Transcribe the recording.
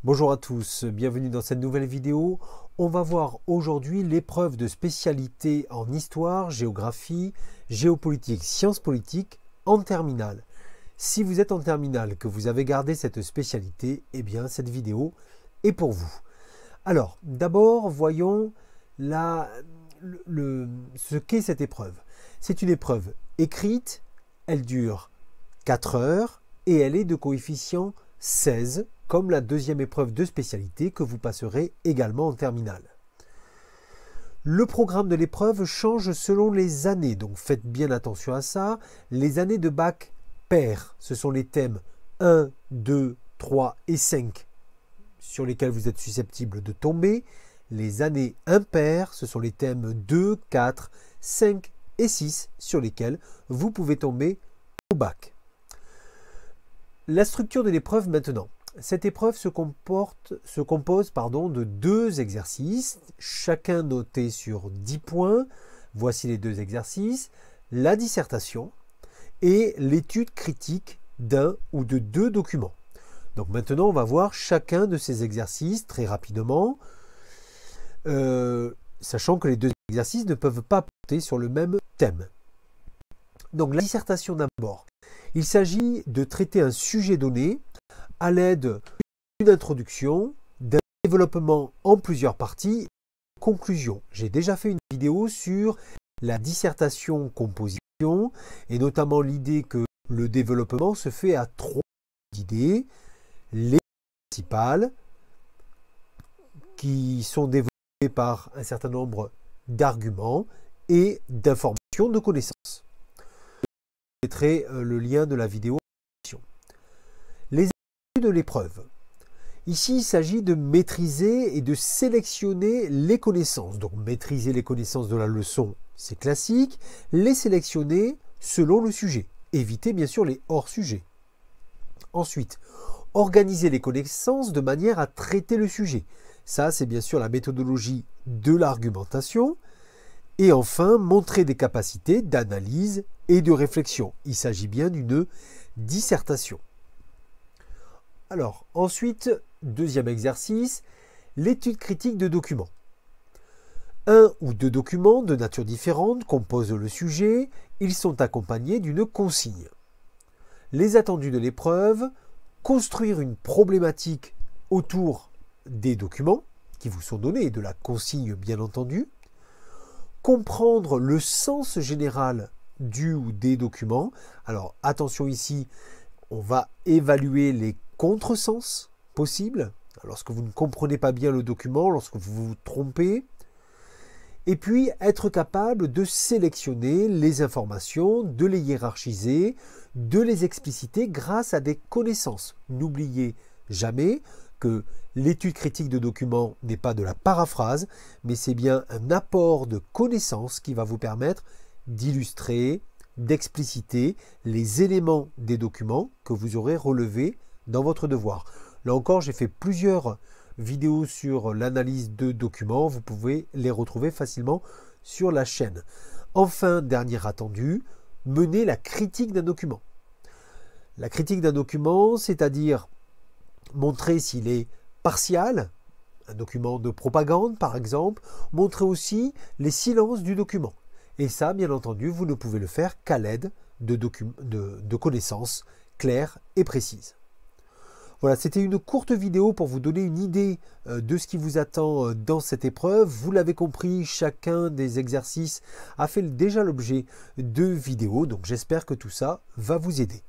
Bonjour à tous, bienvenue dans cette nouvelle vidéo. On va voir aujourd'hui l'épreuve de spécialité en histoire, géographie, géopolitique, sciences politiques en terminale. Si vous êtes en terminale, que vous avez gardé cette spécialité, eh bien cette vidéo est pour vous. Alors, d'abord, voyons ce qu'est cette épreuve. C'est une épreuve écrite, elle dure 4 heures et elle est de coefficient 16, comme la deuxième épreuve de spécialité que vous passerez également en terminale. Le programme de l'épreuve change selon les années, donc faites bien attention à ça. Les années de bac pair, ce sont les thèmes 1, 2, 3 et 5 sur lesquels vous êtes susceptible de tomber. Les années impaires, ce sont les thèmes 2, 4, 5 et 6 sur lesquels vous pouvez tomber au bac. La structure de l'épreuve maintenant. Cette épreuve se compose de 2 exercices, chacun noté sur 10 points. Voici les 2 exercices, la dissertation et l'étude critique d'un ou de 2 documents. Donc maintenant, on va voir chacun de ces exercices très rapidement, sachant que les 2 exercices ne peuvent pas porter sur le même thème. Donc la dissertation d'abord. Il s'agit de traiter un sujet donné à l'aide d'une introduction, d'un développement en plusieurs parties, conclusion. J'ai déjà fait une vidéo sur la dissertation composition et notamment l'idée que le développement se fait à 3 idées, les principales qui sont développées par un certain nombre d'arguments et d'informations de connaissances. Je mettrai le lien de la vidéo. Les études de l'épreuve. Ici, il s'agit de maîtriser et de sélectionner les connaissances. Donc, maîtriser les connaissances de la leçon, c'est classique. Les sélectionner selon le sujet. Éviter, bien sûr, les hors-sujets. Ensuite, organiser les connaissances de manière à traiter le sujet. Ça, c'est bien sûr la méthodologie de l'argumentation. Et enfin, montrer des capacités d'analyse et de réflexion. Il s'agit bien d'une dissertation. Alors, ensuite, deuxième exercice, l'étude critique de documents. 1 ou 2 documents de nature différente composent le sujet. Ils sont accompagnés d'une consigne. Les attendus de l'épreuve, construire une problématique autour des documents qui vous sont donnés et de la consigne bien entendu. Comprendre le sens général du ou des documents. Alors attention ici, on va évaluer les contresens possibles lorsque vous ne comprenez pas bien le document, lorsque vous vous trompez. Et puis être capable de sélectionner les informations, de les hiérarchiser, de les expliciter grâce à des connaissances. N'oubliez jamais que l'étude critique de documents n'est pas de la paraphrase, mais c'est bien un apport de connaissances qui va vous permettre d'illustrer, d'expliciter les éléments des documents que vous aurez relevés dans votre devoir. Là encore, j'ai fait plusieurs vidéos sur l'analyse de documents, vous pouvez les retrouver facilement sur la chaîne. Enfin, dernier attendu, mener la critique d'un document. La critique d'un document, c'est-à-dire montrer s'il est partial, un document de propagande par exemple, montrer aussi les silences du document. Et ça, bien entendu, vous ne pouvez le faire qu'à l'aide de connaissances claires et précises. Voilà, c'était une courte vidéo pour vous donner une idée de ce qui vous attend dans cette épreuve. Vous l'avez compris, chacun des exercices a fait déjà l'objet de vidéos, donc j'espère que tout ça va vous aider.